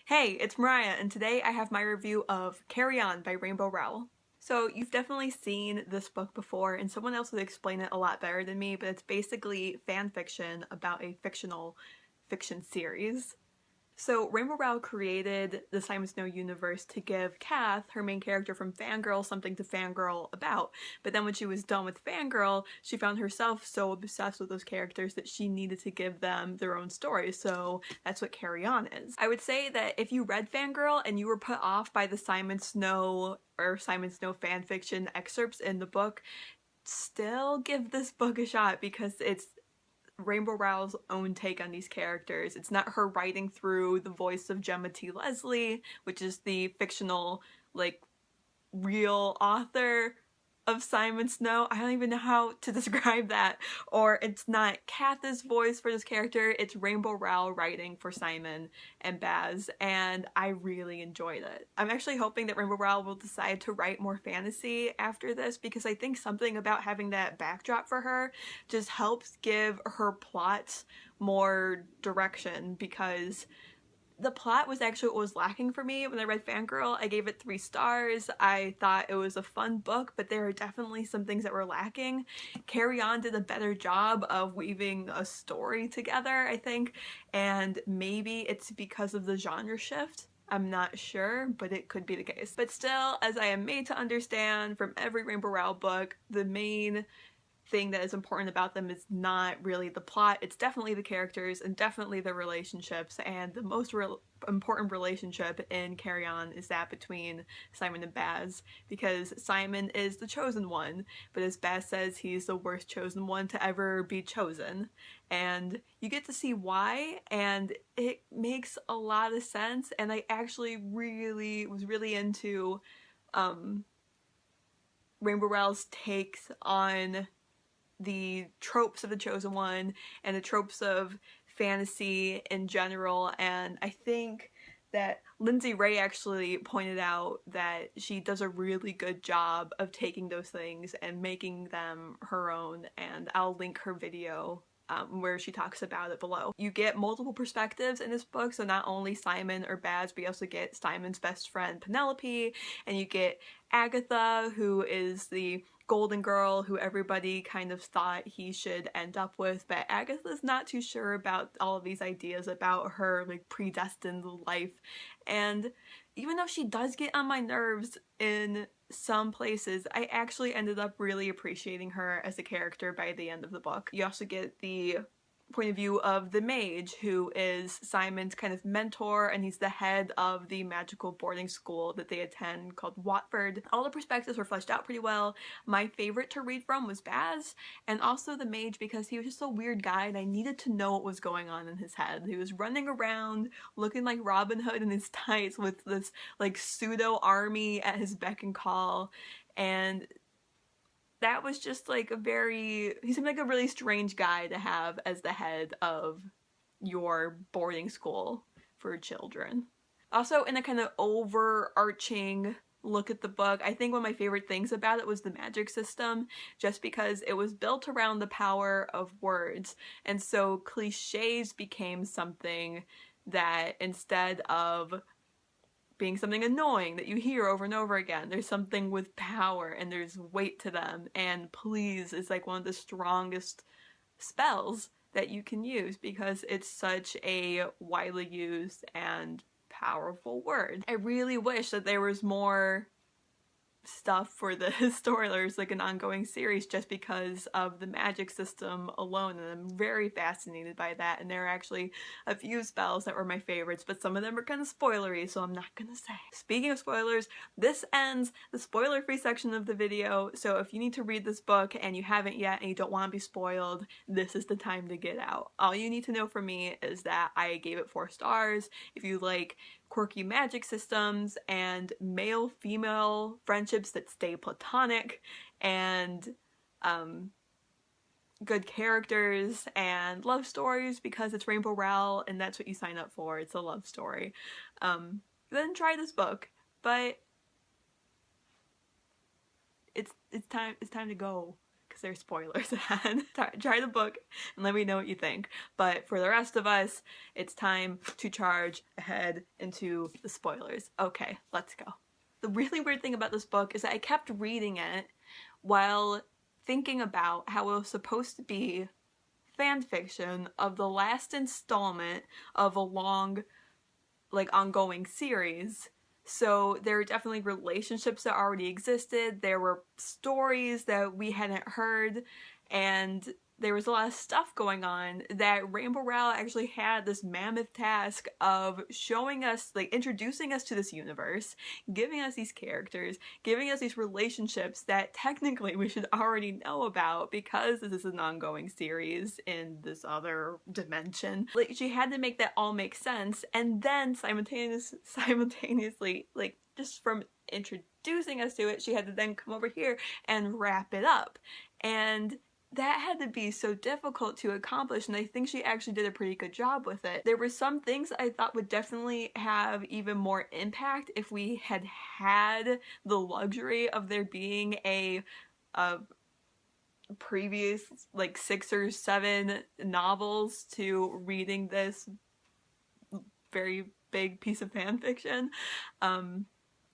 Hey, it's Mariah, and today I have my review of Carry On by Rainbow Rowell. So you've definitely seen this book before, and someone else would explain it a lot better than me, but it's basically fan fiction about a fictional fiction series. So Rainbow Rowell created the Simon Snow universe to give Kath, her main character from Fangirl, something to fangirl about. But then when she was done with Fangirl, she found herself so obsessed with those characters that she needed to give them their own story. So that's what Carry On is. I would say that if you read Fangirl and you were put off by the Simon Snow fanfiction excerpts in the book, still give this book a shot because it's Rainbow Rowell's own take on these characters. It's not her writing through the voice of Gemma T. Leslie, which is the fictional, real author of Simon Snow. I don't even know how to describe that. Or it's not Katha's voice for this character, it's Rainbow Rowell writing for Simon and Baz, and I really enjoyed it. I'm actually hoping that Rainbow Rowell will decide to write more fantasy after this, because I think something about having that backdrop for her just helps give her plots more direction, because the plot was actually what was lacking for me when I read Fangirl. I gave it 3 stars. I thought it was a fun book, but there are definitely some things that were lacking. Carry On did a better job of weaving a story together, I think, and maybe it's because of the genre shift. I'm not sure, but it could be the case. But still, as I am made to understand from every Rainbow Rowell book, the main thing that is important about them is not really the plot, it's definitely the characters and definitely the relationships, and the most important relationship in Carry On is that between Simon and Baz, because Simon is the chosen one, but as Baz says, he's the worst chosen one to ever be chosen, and you get to see why, and it makes a lot of sense, and I actually was really into Rainbow Rowell's takes on the tropes of the chosen one and the tropes of fantasy in general, and I think that Lindsay Ray actually pointed out that she does a really good job of taking those things and making them her own, and I'll link her video where she talks about it below. You get multiple perspectives in this book, so not only Simon or Baz, but you also get Simon's best friend Penelope, and you get Agatha, who is the golden girl who everybody kind of thought he should end up with, but Agatha's not too sure about all of these ideas about her predestined life, and even though she does get on my nerves in some places, I actually ended up really appreciating her as a character by the end of the book. You also get the point of view of the mage, who is Simon's kind of mentor, and he's the head of the magical boarding school that they attend called Watford. All the perspectives were fleshed out pretty well. My favorite to read from was Baz, and also the mage, because he was just a weird guy and I needed to know what was going on in his head. He was running around looking like Robin Hood in his tights with this pseudo army at his beck and call, and that was just he seemed like a really strange guy to have as the head of your boarding school for children. Also, in a kind of overarching look at the book, I think one of my favorite things about it was the magic system, just because it was built around the power of words, and so cliches became something that, instead of being something annoying that you hear over and over again, there's something with power and there's weight to them, and please is one of the strongest spells that you can use because it's such a widely used and powerful word. I really wish that there was more stuff for the storytellers, an ongoing series, just because of the magic system alone, and I'm very fascinated by that, and there are actually a few spells that were my favorites, but some of them are kind of spoilery, so I'm not gonna say. Speaking of spoilers, this ends the spoiler-free section of the video, so if you need to read this book and you haven't yet and you don't want to be spoiled, this is the time to get out. All you need to know from me is that I gave it 4 stars. If you like quirky magic systems and male-female friendships that stay platonic, and good characters and love stories, because it's Rainbow Rowell and that's what you sign up for, it's a love story, then try this book. But it's time to go, because there's spoilers ahead. Try the book and let me know what you think. But for the rest of us, it's time to charge ahead into the spoilers. Okay, let's go. The really weird thing about this book is that I kept reading it while thinking about how it was supposed to be fan fiction of the last installment of a long, like, ongoing series. So there were definitely relationships that already existed, there were stories that we hadn't heard, and there was a lot of stuff going on that Rainbow Rowell actually had this mammoth task of showing us, like, introducing us to this universe, giving us these characters, giving us these relationships that technically we should already know about because this is an ongoing series in this other dimension. Like, she had to make that all make sense, and then simultaneously, like, just from introducing us to it, she had to then come over here and wrap it up. And that had to be so difficult to accomplish, and I think she actually did a pretty good job with it. There were some things I thought would definitely have even more impact if we had had the luxury of there being a previous, like, 6 or 7 novels to reading this very big piece of fan fiction.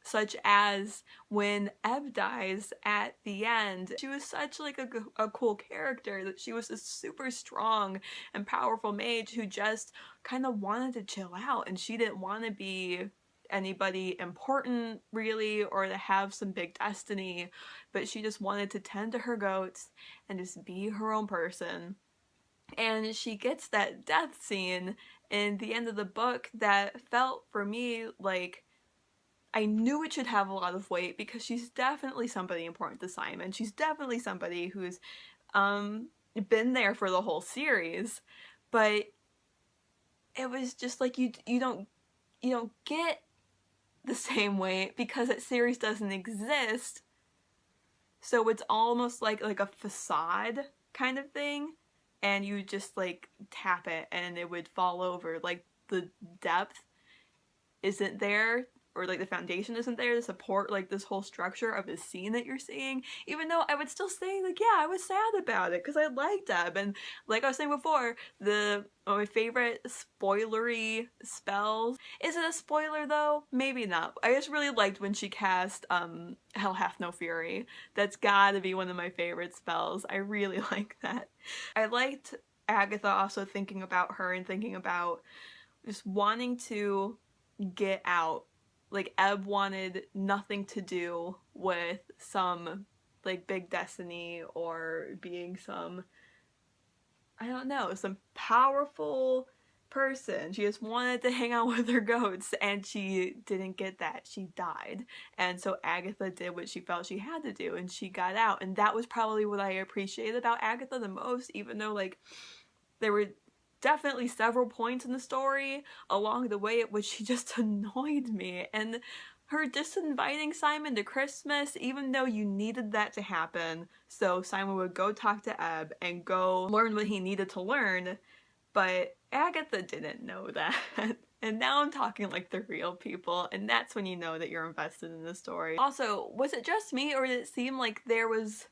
Such as when Eb dies at the end. She was such, like, a cool character, that she was this super strong and powerful mage who just kind of wanted to chill out, and she didn't want to be anybody important really or to have some big destiny, but she just wanted to tend to her goats and just be her own person. And she gets that death scene in the end of the book that felt for me like I knew it should have a lot of weight because she's definitely somebody important to Simon. She's definitely somebody who's been there for the whole series, but it was just like you don't get the same weight because that series doesn't exist. So it's almost like a facade kind of thing, and you just, like, tap it and it would fall over. Like, the depth isn't there, or, like, the foundation isn't there to support, like, this whole structure of the scene that you're seeing, even though I would still say, like, yeah, I was sad about it because I liked Deb. And like I was saying before, my favorite spoilery spells, is it a spoiler though? Maybe not. I just really liked when she cast Hell Hath No Fury. That's gotta be one of my favorite spells. I really like that. I liked Agatha also thinking about her and thinking about just wanting to get out. Like, Eb wanted nothing to do with some, like, big destiny or being some, I don't know, some powerful person. She just wanted to hang out with her goats, and she didn't get that. She died. And so Agatha did what she felt she had to do, and she got out. And that was probably what I appreciated about Agatha the most, even though, like, there were definitely several points in the story along the way at which she just annoyed me. And her disinviting Simon to Christmas, even though you needed that to happen, so Simon would go talk to Eb and go learn what he needed to learn, but Agatha didn't know that. And now I'm talking like the real people, and that's when you know that you're invested in the story. Also, was it just me, or did it seem like there was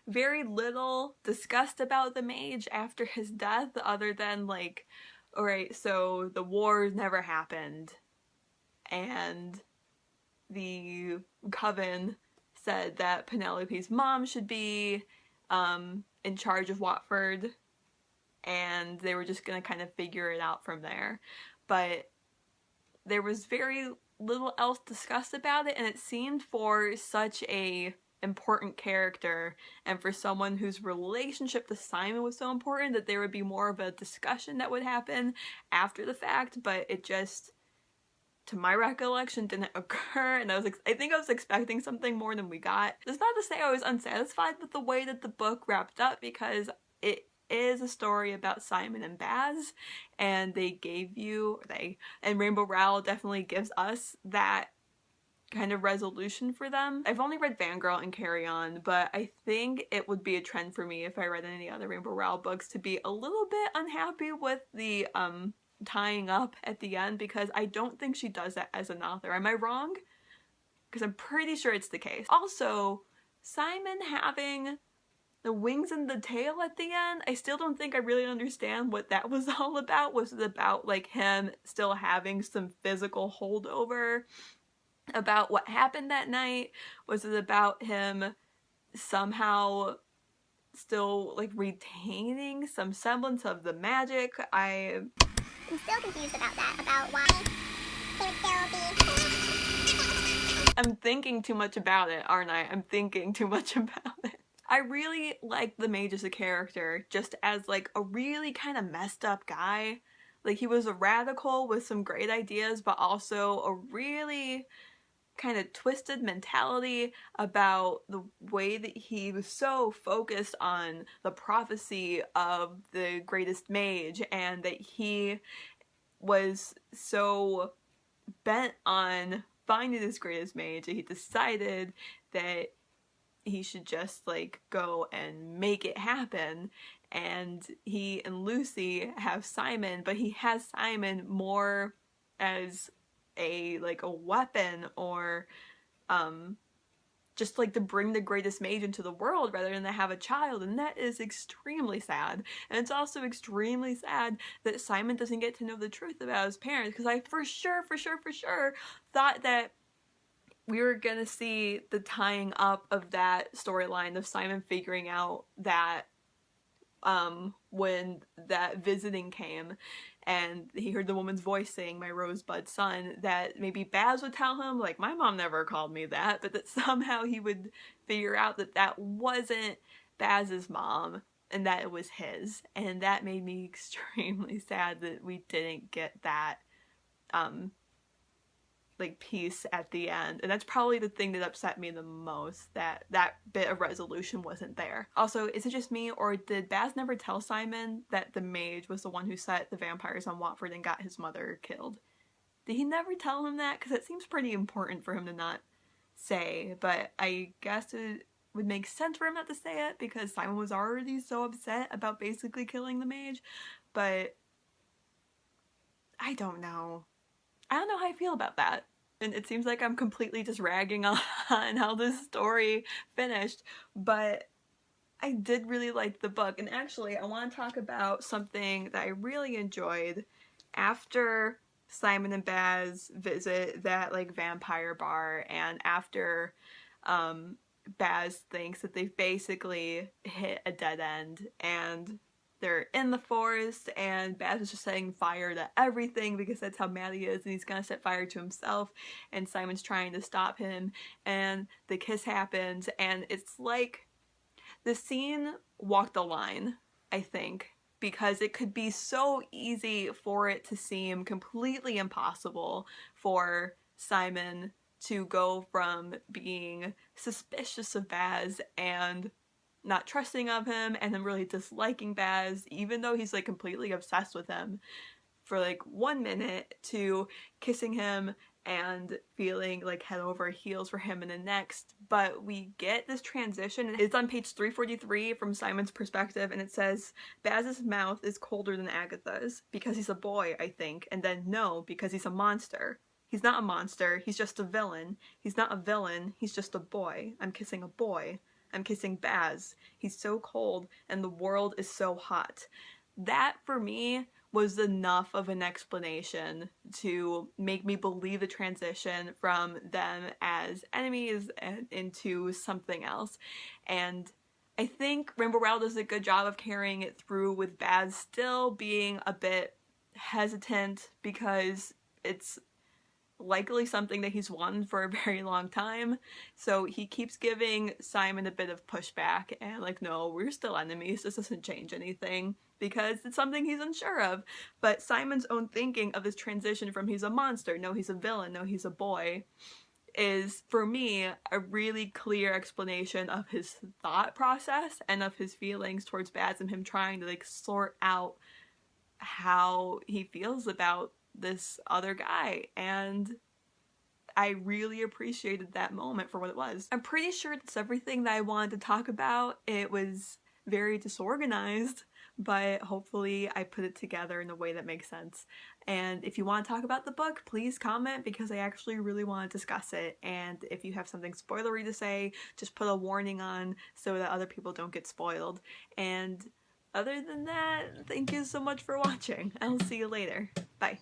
very little discussed about the mage after his death, other than, like, alright, so the war never happened, and the coven said that Penelope's mom should be in charge of Watford, and they were just gonna kind of figure it out from there. But there was very little else discussed about it, and it seemed for such a important character and for someone whose relationship to Simon was so important that there would be more of a discussion that would happen after the fact, but it just, to my recollection, didn't occur, and I think I was expecting something more than we got. That's not to say I was unsatisfied with the way that the book wrapped up, because it is a story about Simon and Baz, and and Rainbow Rowell definitely gives us that kind of resolution for them. I've only read Fangirl and Carry On, but I think it would be a trend for me if I read any other Rainbow Rowell books to be a little bit unhappy with the tying up at the end, because I don't think she does that as an author. Am I wrong? Because I'm pretty sure it's the case. Also, Simon having the wings and the tail at the end, I still don't think I really understand what that was all about. Was it about like him still having some physical holdover about what happened that night? Was it about him somehow still like retaining some semblance of the magic? I'm still confused about that, about why he would still be... I'm thinking too much about it, aren't I? I'm thinking too much about it. I really like the mage as a character, just as like a really kind of messed up guy. Like he was a radical with some great ideas, but also a really kind of twisted mentality about the way that he was so focused on the prophecy of the greatest mage, and that he was so bent on finding this greatest mage that he decided that he should just like go and make it happen. And he and Lucy have Simon, but he has Simon more as a like a weapon, or just like to bring the greatest mage into the world rather than to have a child, and that is extremely sad. And it's also extremely sad that Simon doesn't get to know the truth about his parents, because I for sure thought that we were gonna see the tying up of that storyline of Simon figuring out that when that visiting came and he heard the woman's voice saying "my rosebud son," that maybe Baz would tell him like, my mom never called me that, but that somehow he would figure out that that wasn't Baz's mom and that it was his. And that made me extremely sad that we didn't get that like piece at the end, and that's probably the thing that upset me the most, that that bit of resolution wasn't there. Also, is it just me, or did Baz never tell Simon that the mage was the one who set the vampires on Watford and got his mother killed? Did he never tell him that? Because it seems pretty important for him to not say, but I guess it would make sense for him not to say it because Simon was already so upset about basically killing the mage. But I don't know. I don't know how I feel about that. And it seems like I'm completely just ragging on how this story finished, but I did really like the book. And actually, I want to talk about something that I really enjoyed after Simon and Baz visit that like vampire bar, and after Baz thinks that they've basically hit a dead end and they're in the forest, and Baz is just setting fire to everything because that's how mad he is, and he's gonna set fire to himself, and Simon's trying to stop him, and the kiss happens, and it's like the scene walked the line, I think, because it could be so easy for it to seem completely impossible for Simon to go from being suspicious of Baz and not trusting of him, and then really disliking Baz, even though he's like completely obsessed with him, for like 1 minute, to kissing him and feeling like head over heels for him in the next. But we get this transition. It's on page 343 from Simon's perspective, and it says, Baz's mouth is colder than Agatha's because he's a boy, I think, and then no, because he's a monster. He's not a monster, he's just a villain. He's not a villain, he's just a boy. I'm kissing a boy. I'm kissing Baz. He's so cold and the world is so hot. That, for me, was enough of an explanation to make me believe the transition from them as enemies and into something else. And I think Rainbow Rowell does a good job of carrying it through, with Baz still being a bit hesitant because it's likely something that he's wanted for a very long time. So he keeps giving Simon a bit of pushback and like, no, we're still enemies, this doesn't change anything, because it's something he's unsure of. But Simon's own thinking of this transition from he's a monster, no, he's a villain, no, he's a boy, is, for me, a really clear explanation of his thought process and of his feelings towards Baz, and him trying to like sort out how he feels about this other guy. And I really appreciated that moment for what it was. I'm pretty sure that's everything that I wanted to talk about. It was very disorganized, but hopefully I put it together in a way that makes sense. And if you want to talk about the book, please comment, because I actually really want to discuss it. And if you have something spoilery to say, just put a warning on so that other people don't get spoiled. And other than that, thank you so much for watching. I'll see you later. Bye.